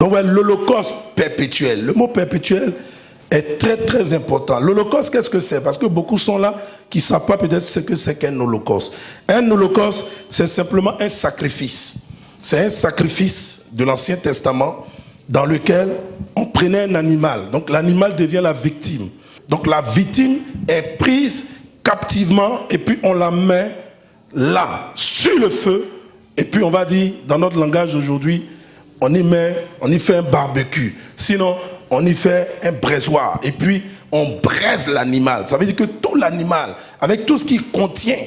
Donc voilà, l'Holocauste perpétuel. Le mot perpétuel est très très important. L'Holocauste, qu'est-ce que c'est? Parce que beaucoup sont là qui ne savent pas peut-être ce que c'est qu'un Holocauste. Un Holocauste, c'est simplement un sacrifice. C'est un sacrifice de l'Ancien Testament dans lequel on prenait un animal. Donc l'animal devient la victime. Donc la victime est prise captivement et puis on la met là, sur le feu. Et puis on va dire, dans notre langage d'aujourd'hui, on y fait un barbecue. Sinon, on y fait un braisoir. Et puis, on braise l'animal. Ça veut dire que tout l'animal, avec tout ce qu'il contient,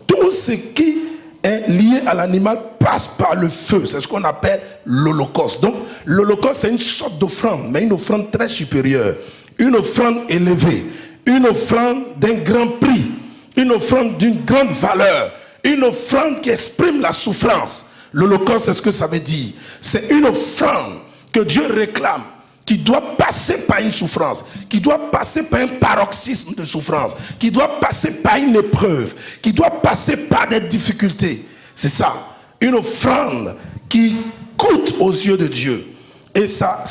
tout ce qui est lié à l'animal passe par le feu. C'est ce qu'on appelle l'Holocauste. Donc, l'Holocauste, c'est une sorte d'offrande, mais une offrande très supérieure. Une offrande élevée. Une offrande d'un grand prix. Une offrande d'une grande valeur. Une offrande qui exprime la souffrance. L'Holocauste, c'est ce que ça veut dire. C'est une offrande que Dieu réclame, qui doit passer par une souffrance, qui doit passer par un paroxysme de souffrance, qui doit passer par une épreuve, qui doit passer par des difficultés. C'est ça, une offrande qui coûte aux yeux de Dieu. Et ça,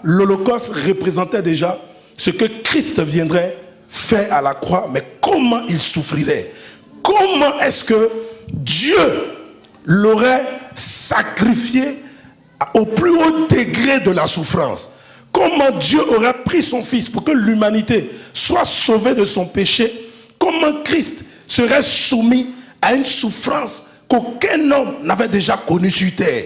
l'Holocauste représentait déjà ce que Christ viendrait faire à la croix, mais comment il souffrirait. Comment est-ce que Dieu l'aurait sacrifié au plus haut degré de la souffrance? Comment Dieu aurait pris son Fils pour que l'humanité soit sauvée de son péché? Comment Christ serait soumis à une souffrance qu'aucun homme n'avait déjà connue sur terre?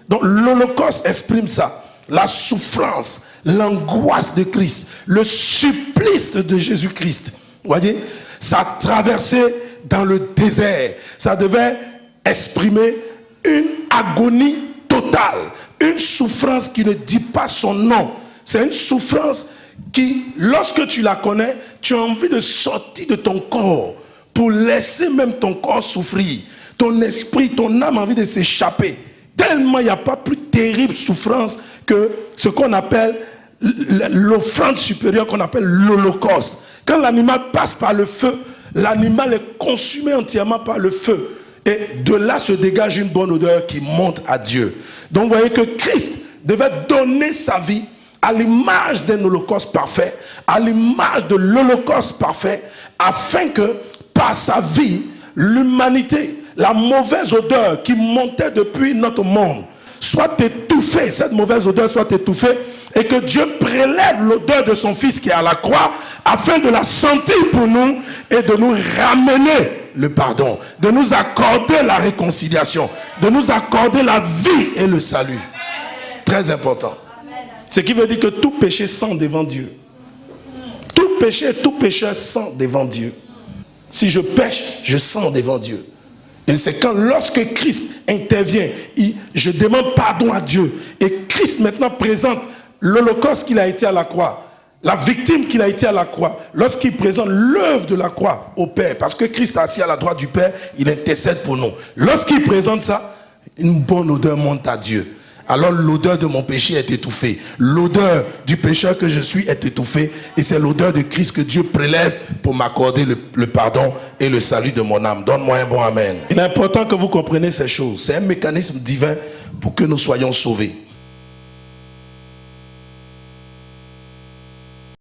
Donc l'Holocauste exprime ça. La souffrance, l'angoisse de Christ, le supplice de Jésus-Christ. Vous voyez, ça traversait dans le désert. Ça devait exprimer une agonie totale, une souffrance qui ne dit pas son nom. C'est une souffrance qui, lorsque tu la connais, tu as envie de sortir de ton corps pour laisser même ton corps souffrir. Ton esprit, ton âme a envie de s'échapper. Tellement il n'y a pas plus terrible souffrance que ce qu'on appelle l'offrande supérieure, qu'on appelle l'Holocauste. Quand l'animal passe par le feu, l'animal est consumé entièrement par le feu. Et de là se dégage une bonne odeur qui monte à Dieu. Donc vous voyez que Christ devait donner sa vie à l'image d'un holocauste parfait, à l'image de l'holocauste parfait, afin que par sa vie, l'humanité, la mauvaise odeur qui montait depuis notre monde, soit étouffée, cette mauvaise odeur soit étouffée, et que Dieu prélève l'odeur de son Fils qui est à la croix, afin de la sentir pour nous et de nous ramener le pardon, de nous accorder la réconciliation, de nous accorder la vie et le salut. Très important. Ce qui veut dire que tout péché sent devant Dieu. Tout péché, tout pécheur sent devant Dieu. Si je pêche, je sens devant Dieu. Et c'est quand, lorsque Christ intervient, je demande pardon à Dieu. Et Christ maintenant présente l'Holocauste qu'il a été à la croix, la victime qu'il a été à la croix, lorsqu'il présente l'œuvre de la croix au Père, parce que Christ est assis à la droite du Père, il intercède pour nous. Lorsqu'il présente ça, une bonne odeur monte à Dieu. Alors l'odeur de mon péché est étouffée. L'odeur du pécheur que je suis est étouffée. Et c'est l'odeur de Christ que Dieu prélève pour m'accorder le pardon et le salut de mon âme. Donne-moi un bon amen. Il est important que vous compreniez ces choses. C'est un mécanisme divin pour que nous soyons sauvés.